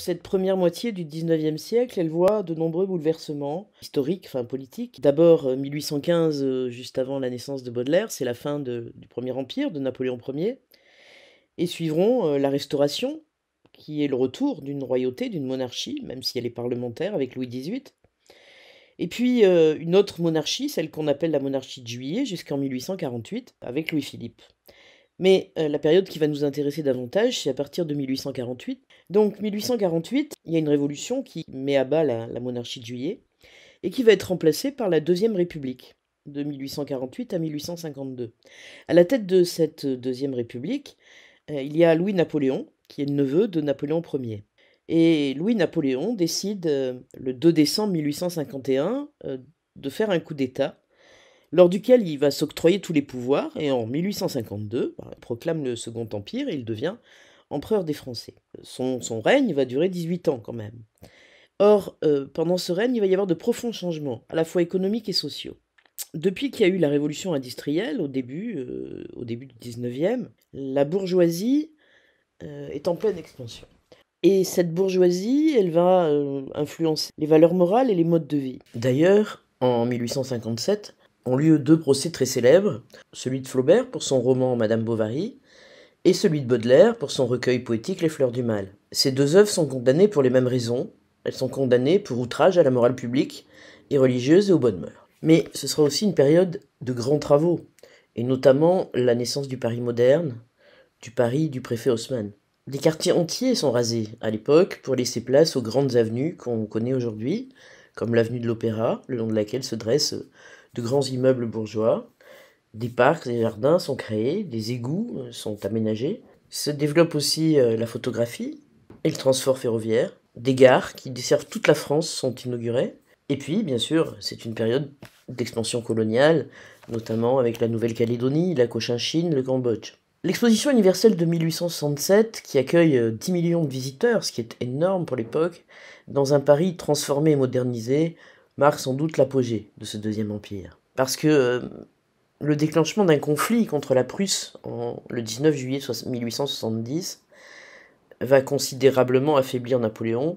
Cette première moitié du XIXe siècle, elle voit de nombreux bouleversements historiques, enfin politiques. D'abord, 1815, juste avant la naissance de Baudelaire, c'est la fin du Premier Empire de Napoléon Ier. Et suivront la Restauration, qui est le retour d'une royauté, d'une monarchie, même si elle est parlementaire avec Louis XVIII. Et puis une autre monarchie, celle qu'on appelle la monarchie de Juillet, jusqu'en 1848, avec Louis-Philippe. Mais la période qui va nous intéresser davantage, c'est à partir de 1848. Donc 1848, il y a une révolution qui met à bas la monarchie de Juillet et qui va être remplacée par la Deuxième République, de 1848 à 1852. À la tête de cette Deuxième République, il y a Louis-Napoléon, qui est le neveu de Napoléon Ier. Et Louis-Napoléon décide, le 2 décembre 1851, de faire un coup d'État lors duquel il va s'octroyer tous les pouvoirs, et en 1852, il proclame le Second Empire et il devient empereur des Français. Son règne va durer 18 ans quand même. Or, pendant ce règne, il va y avoir de profonds changements, à la fois économiques et sociaux. Depuis qu'il y a eu la révolution industrielle, au début du 19e, la bourgeoisie est en pleine expansion. Et cette bourgeoisie, elle va influencer les valeurs morales et les modes de vie. D'ailleurs, en 1857, ont lieu deux procès très célèbres, celui de Flaubert pour son roman Madame Bovary, et celui de Baudelaire pour son recueil poétique Les Fleurs du Mal. Ces deux œuvres sont condamnées pour les mêmes raisons. Elles sont condamnées pour outrage à la morale publique et religieuse et aux bonnes mœurs. Mais ce sera aussi une période de grands travaux, et notamment la naissance du Paris moderne, du Paris du préfet Haussmann. Des quartiers entiers sont rasés à l'époque pour laisser place aux grandes avenues qu'on connaît aujourd'hui, comme l'avenue de l'Opéra, le long de laquelle se dressent de grands immeubles bourgeois. Des parcs, des jardins sont créés, des égouts sont aménagés. Se développe aussi la photographie et le transport ferroviaire. Des gares qui desservent toute la France sont inaugurées. Et puis, bien sûr, c'est une période d'expansion coloniale, notamment avec la Nouvelle-Calédonie, la Cochinchine, le Cambodge. L'exposition universelle de 1867, qui accueille 10 millions de visiteurs, ce qui est énorme pour l'époque, dans un Paris transformé et modernisé, marque sans doute l'apogée de ce deuxième empire. Parce que le déclenchement d'un conflit contre la Prusse le 19 juillet 1870 va considérablement affaiblir Napoléon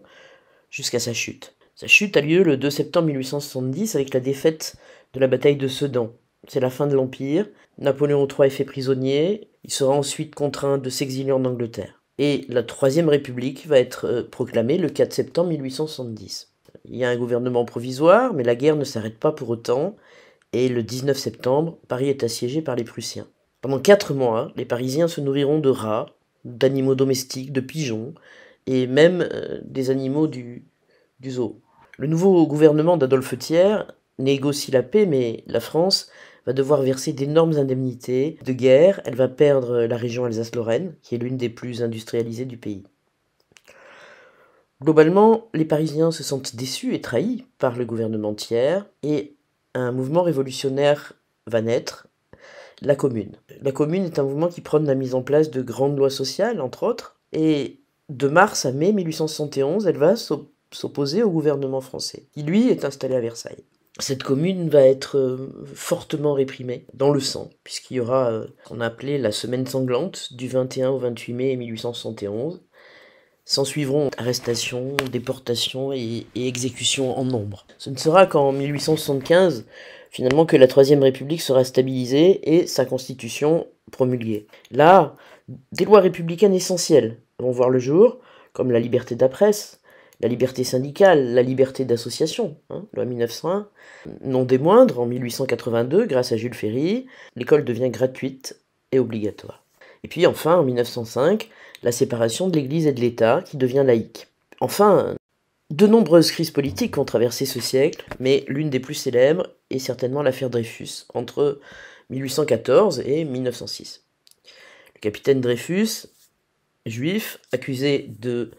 jusqu'à sa chute. Sa chute a lieu le 2 septembre 1870 avec la défaite de la bataille de Sedan. C'est la fin de l'Empire. Napoléon III est fait prisonnier. Il sera ensuite contraint de s'exiler en Angleterre. Et la Troisième République va être proclamée le 4 septembre 1870. Il y a un gouvernement provisoire, mais la guerre ne s'arrête pas pour autant. Et le 19 septembre, Paris est assiégé par les Prussiens. Pendant 4 mois, les Parisiens se nourriront de rats, d'animaux domestiques, de pigeons, et même des animaux du zoo. Le nouveau gouvernement d'Adolphe Thiers négocie la paix, mais la France va devoir verser d'énormes indemnités de guerre. Elle va perdre la région Alsace-Lorraine, qui est l'une des plus industrialisées du pays. Globalement, les Parisiens se sentent déçus et trahis par le gouvernement Thiers, et un mouvement révolutionnaire va naître, la Commune. La Commune est un mouvement qui prône la mise en place de grandes lois sociales, entre autres, et de mars à mai 1871, elle va s'opposer au gouvernement français, qui lui est installé à Versailles. Cette commune va être fortement réprimée, dans le sang, puisqu'il y aura ce qu'on a appelé la semaine sanglante, du 21 au 28 mai 1871. S'en suivront arrestations, déportations et exécutions en nombre. Ce ne sera qu'en 1875, finalement, que la Troisième République sera stabilisée et sa constitution promulguée. Là, des lois républicaines essentielles vont voir le jour, comme la liberté de la presse, la liberté syndicale, la liberté d'association, loi 1901. Non des moindres, en 1882, grâce à Jules Ferry, l'école devient gratuite et obligatoire. Et puis enfin, en 1905, la séparation de l'Église et de l'État, qui devient laïque. Enfin, de nombreuses crises politiques ont traversé ce siècle, mais l'une des plus célèbres est certainement l'affaire Dreyfus, entre 1814 et 1906. Le capitaine Dreyfus, juif, accusé de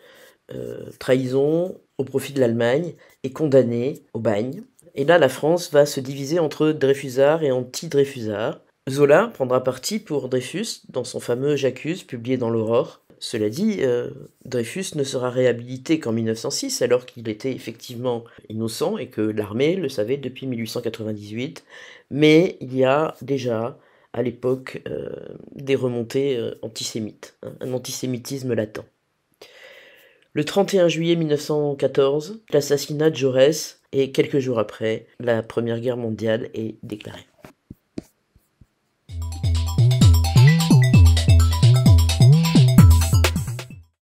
trahison au profit de l'Allemagne, est condamné au bagne. Et là, la France va se diviser entre Dreyfusards et anti-Dreyfusards. Zola prendra parti pour Dreyfus dans son fameux J'accuse, publié dans l'Aurore. Cela dit, Dreyfus ne sera réhabilité qu'en 1906, alors qu'il était effectivement innocent et que l'armée le savait depuis 1898. Mais il y a déjà, à l'époque, des remontées antisémites, un antisémitisme latent. Le 31 juillet 1914, l'assassinat de Jaurès et quelques jours après, la Première Guerre mondiale est déclarée.